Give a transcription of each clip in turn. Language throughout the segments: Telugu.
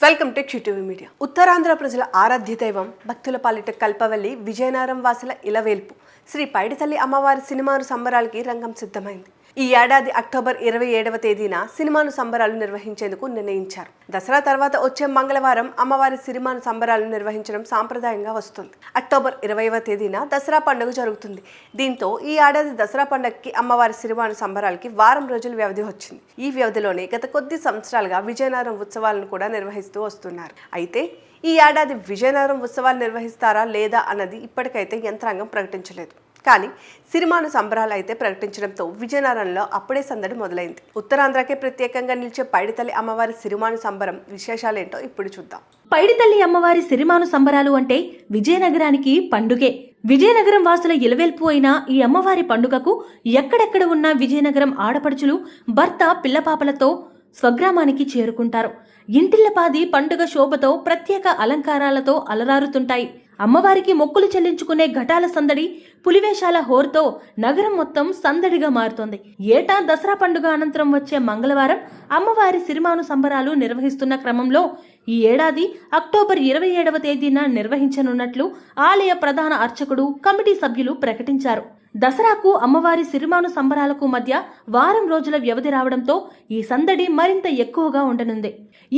Welcome to QTV media. Uttarandhra ప్రజల ఆరాధ్య దైవం భక్తుల పాలిట కల్పవల్లి విజయనగరం వాసుల ఇలవేల్పు శ్రీ పైడితల్లి అమ్మవారి సినిమాను సంబరాలకి రంగం సిద్ధమైంది. ఈ ఏడాది అక్టోబర్ 27వ తేదీన సినిమాను సంబరాలు నిర్వహించేందుకు నిర్ణయించారు. దసరా తర్వాత వచ్చే మంగళవారం అమ్మవారి సినిమాను సంబరాలు నిర్వహించడం సాంప్రదాయంగా వస్తుంది. అక్టోబర్ 20వ తేదీన దసరా పండుగ జరుగుతుంది. దీంతో ఈ ఏడాది దసరా పండుగకి అమ్మవారి సినిమాను సంబరాలకి వారం రోజుల వ్యవధి వచ్చింది. ఈ వ్యవధిలోనే గత కొద్ది సంవత్సరాలుగా విజయనగరం ఉత్సవాలను కూడా నిర్వహిస్తూ వస్తున్నారు. అయితే ఈ ఏడాది విజయనగరం ఉత్సవాలు నిర్వహిస్తారా లేదా అన్నది ఇప్పటికైతే యంత్రాంగం ప్రకటించలేదు. కానీ సినిమాను సంబరాలు అయితే ప్రకటించడంతో విజయనగరంలో అప్పుడే సందడి మొదలైంది. ఉత్తరాంధ్రకే ప్రత్యేకంగా నిలిచే పైడితల్లి అమ్మవారి సిరిమాను సంబరం విశేషాలేంటో ఇప్పుడు చూద్దాం. పైడితల్లి అమ్మవారి సిరిమాను సంబరాలు అంటే విజయనగరానికి పండుగే. విజయనగరం వాసుల ఇలవేల్పు అయిన ఈ అమ్మవారి పండుగకు ఎక్కడెక్కడ ఉన్న విజయనగరం ఆడపడుచులు భర్త పిల్లపాపలతో స్వగ్రామానికి చేరుకుంటారు. ఇంటిల్లపాది పండుగ శోభతో ప్రత్యేక అలంకారాలతో అలరారుతుంటాయి. అమ్మవారికి మొక్కులు చెల్లించుకునే ఘటాల సందడి, పులివేషాల హోరుతో నగరం మొత్తం సందడిగా మారుతోంది. ఏటా దసరా పండుగ అనంతరం వచ్చే మంగళవారం అమ్మవారి సిరిమాను సంబరాలు నిర్వహిస్తున్న క్రమంలో ఈ ఏడాది అక్టోబర్ 27వ తేదీన నిర్వహించనున్నట్లు ఆలయ ప్రధాన అర్చకుడు, కమిటీ సభ్యులు ప్రకటించారు. దసరాకు అమ్మవారి సిరిమాను సంబరాలకు మధ్య వారం రోజుల వ్యవధి రావడంతో ఈ సందడి మరింత ఎక్కువగా ఉండనుంది.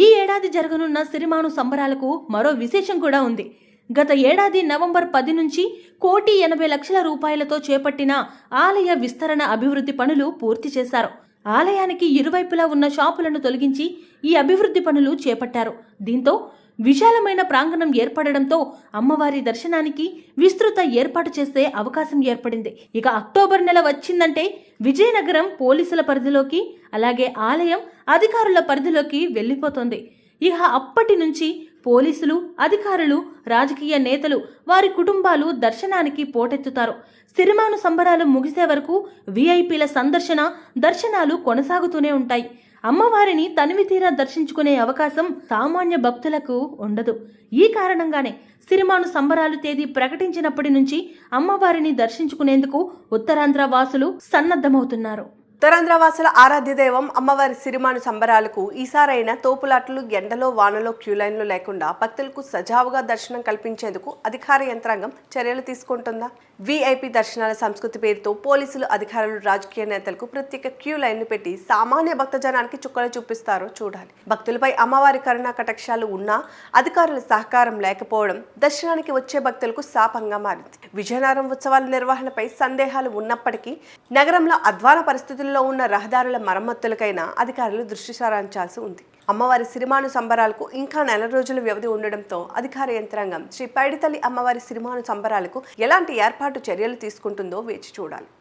ఈ ఏడాది జరగనున్న సిరిమాను సంబరాలకు మరో విశేషం కూడా ఉంది. గత ఏడాది నవంబర్ 10 నుంచి 1,80,00,000 రూపాయలతో చేపట్టిన ఆలయ విస్తరణ అభివృద్ధి పనులు పూర్తి చేశారు. ఆలయానికి ఇరువైపులా ఉన్న షాపులను తొలగించి ఈ అభివృద్ధి పనులు చేపట్టారు. దీంతో విశాలమైన ప్రాంగణం ఏర్పడడంతో అమ్మవారి దర్శనానికి విస్తృత ఏర్పాటు చేసే అవకాశం ఏర్పడింది. ఇక అక్టోబర్ నెల వచ్చిందంటే విజయనగరం పోలీసుల పరిధిలోకి, అలాగే ఆలయం అధికారుల పరిధిలోకి వెళ్లిపోతుంది. ఇక అప్పటి నుంచి పోలీసులు, అధికారులు, రాజకీయ నేతలు, వారి కుటుంబాలు దర్శనానికి పోటెత్తుతారు. సిరిమాను సంబరాలు ముగిసే వరకు విఐపీల దర్శనాలు కొనసాగుతూనే ఉంటాయి. అమ్మవారిని తనివితీరా దర్శించుకునే అవకాశం సామాన్య భక్తులకు ఉండదు. ఈ కారణంగానే సిరిమాను సంబరాలు తేదీ ప్రకటించినప్పటి నుంచి అమ్మవారిని దర్శించుకునేందుకు ఉత్తరాంధ్ర వాసులు సన్నద్ధమవుతున్నారు. ఉత్తరాంధ్ర వాసుల ఆరాధ్య దైవం అమ్మవారి సిరిమాను సంబరాలకు ఈసారైన తోపులాటలు, ఎండలో వానలో క్యూలైన్లు లేకుండా భక్తులకు సజావుగా దర్శనం కల్పించేందుకు అధికార యంత్రాంగం చర్యలు తీసుకుంటుందా? విఐపి దర్శనాల సంస్కృతి పేరుతో పోలీసులు, అధికారులు, రాజకీయ నేతలకు ప్రత్యేక క్యూ లైన్లు పెట్టి సామాన్య భక్తజనానికి చుక్కలు చూపిస్తారో చూడాలి. భక్తులపై అమ్మవారి కరుణా కటాక్షాలు ఉన్నా అధికారుల సహకారం లేకపోవడం దర్శనానికి వచ్చే భక్తులకు శాపంగా మారింది. విజయనగరం ఉత్సవాల నిర్వహణపై సందేహాలు ఉన్నప్పటికీ నగరంలో అధ్వాన పరిస్థితుల్లో ఉన్న రహదారుల మరమ్మతులకైనా అధికారులు దృష్టి సారించాల్సి ఉంది. అమ్మవారి సిరిమాను సంబరాలకు ఇంకా నెల రోజుల వ్యవధి ఉండడంతో అధికార యంత్రాంగం శ్రీ పైడితల్లి అమ్మవారి సిరిమాను సంబరాలకు ఎలాంటి ఏర్పాటు చర్యలు తీసుకుంటుందో వేచి చూడాలి.